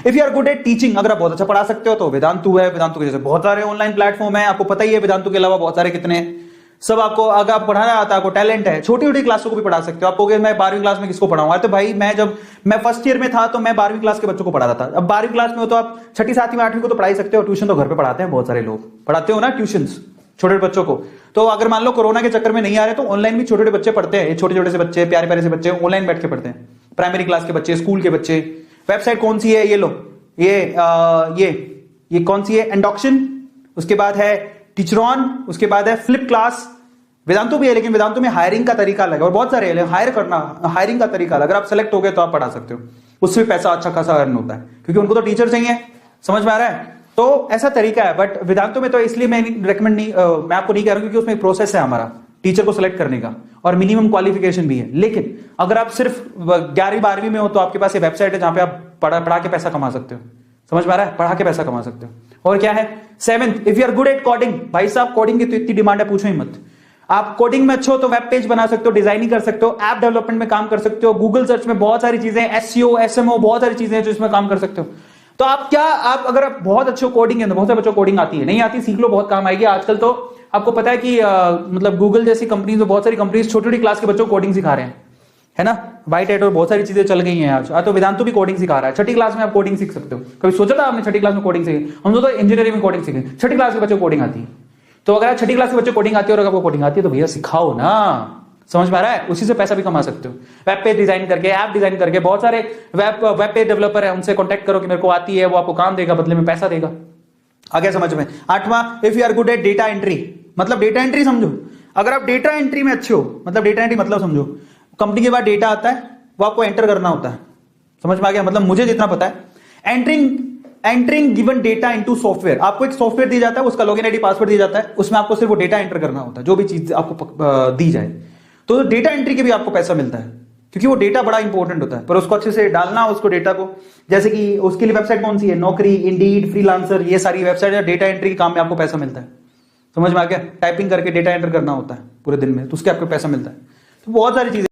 If you are good at teaching, अगर आप बहुत अच्छा पढ़ा सकते हो तो वेदांतु है। वेदांतु के जैसे बहुत सारे ऑनलाइन प्लेटफॉर्म है, आपको पता ही है वेदांतु के अलावा बहुत सारे कितने हैं। सब आपको, अगर आप पढ़ाना आता है, आपको टैलेंट है, छोटी छोटी क्लासों को भी पढ़ा सकते हो। आप कहोगे मैं 12वीं क्लास में किसको पढ़ाऊंगा, तो भाई मैं फर्स्ट ईयर में था तो मैं 12वीं क्लास के बच्चों को पढ़ाता था। अब 12वीं क्लास में हो तो आप 6ठी 7वीं 8वीं को तो पढ़ा ही सकते हो। ट्यूशन तो घर पे पढ़ाते हैं, बहुत सारे लोग पढ़ाते हो ना ट्यूशन छोटे बच्चों को। तो अगर मान लो कोरोना के चक्कर में नहीं आ रहे तो ऑनलाइन भी छोटे छोटे बच्चे पढ़ते हैं। छोटे छोटे से बच्चे, प्यारे प्यारे से बच्चे ऑनलाइन बैठ के पढ़ते हैं। प्राइमरी क्लास के बच्चे, स्कूल के बच्चे। वेबसाइट कौन सी है, ये लो, ये कौन सी है, एंडॉक्शन, उसके बाद है टीचरॉन, उसके बाद है फ्लिप क्लास। वेदांतु भी है, लेकिन वेदांतु में हायरिंग का तरीका अलग है और बहुत सारे है। हायरिंग का तरीका अलग। अगर आप सेलेक्ट हो गए तो आप पढ़ा सकते हो, उसमें पैसा अच्छा खासा अर्न होता है, क्योंकि उनको तो टीचर चाहिए। समझ में आ रहा है? तो ऐसा तरीका है। बट वेदांतु में तो इसलिए मैं रेकमेंड नहीं, मैं आपको नहीं कह रहा हूं, क्योंकि उसमें एक प्रोसेस है हमारा टीचर को सिलेक्ट करने का और मिनिमम क्वालिफिकेशन भी है। लेकिन अगर आप सिर्फ 11वीं 12वीं में हो तो आपके पास ये वेबसाइट है जहां पे आप पढ़ा के पैसा कमा सकते हो। समझ में आ रहा है? पढ़ा के पैसा कमा सकते हो। और क्या है, 7th, if you are good at coding. भाई साहब कोडिंग की तो इतनी डिमांड है, पूछो ही मत। आप कोडिंग में अच्छे हो तो वेब पेज बना सकते हो, डिजाइनिंग कर सकते हो, ऐप डेवलपमेंट में काम कर सकते हो, गूगल सर्च में बहुत सारी चीजें, एसईओ, एसएमओ, बहुत सारी चीजें हैं जो इसमें काम कर सकते हो। तो आप अगर आप बहुत अच्छे हो कोडिंग है, तो बहुत सारे बच्चों को कोडिंग आती है, नहीं आती सीख लो, बहुत काम आएगी। आजकल तो आपको पता है कि मतलब गूगल जैसी कंपनीज, बहुत सारी कंपनीज छोटी छोटी क्लास के बच्चों को कोडिंग सिखा रहे हैं, है ना। वाइट हैट और बहुत सारी चीजें चल गई हैं आज। तो वेदांतु भी कोडिंग सिखा रहा है। 6ठी क्लास में आप कोडिंग सीख सकते हो। कभी सोचा था आपने 6ठी क्लास में कोडिंग सीखी? हम तो इंजीनियरिंग में कोडिंग सीखे। 6ठी क्लास के बच्चों को कोडिंग आती है। तो अगर 6ठी क्लास के बच्चे कोडिंग आती है और अगर आपको कोडिंग आती है तो भैया सिखाओ ना। समझ में आ रहा है? उसी से पैसा भी कमा सकते हो, वेब पेज डिजाइन करके, ऐप डिजाइन करके। बहुत सारे वेब पेज डेवलपर है, उनसे कॉन्टेक्ट करो कि मेरे को आती है, वो आपको काम देगा, बदले में पैसा देगा। आ गया समझ में? 8वां, if you are good at data entry. मतलब डेटा एंट्री समझो। अगर आप डेटा एंट्री में अच्छे हो, मतलब डेटा एंट्री मतलब समझो, कंपनी के बाद डेटा आता है, वो आपको एंटर करना होता है। समझ में आ गया? मतलब मुझे जितना पता है, entering given data into software. आपको एक सॉफ्टवेयर दिया जाता है, उसका लॉगिन आईडी पासवर्ड दिया जाता है, उसमें आपको सिर्फ वो डेटा एंटर करना होता है, जो भी चीज आपको दी जाए। तो डेटा एंट्री के भी आपको पैसा मिलता है, क्योंकि वो डेटा बड़ा इंपॉर्टेंट होता है, पर उसको अच्छे से डालना, उसको डेटा को, जैसे कि उसके लिए वेबसाइट कौन सी है, नौकरी, इंडीड, फ्रीलांसर, ये सारी वेबसाइट है। डेटा एंट्री के काम में आपको पैसा मिलता है। समझ में आ गया? टाइपिंग करके डेटा एंटर करना होता है पूरे दिन में, तो उसके आपको पैसा मिलता है। तो बहुत सारी चीजें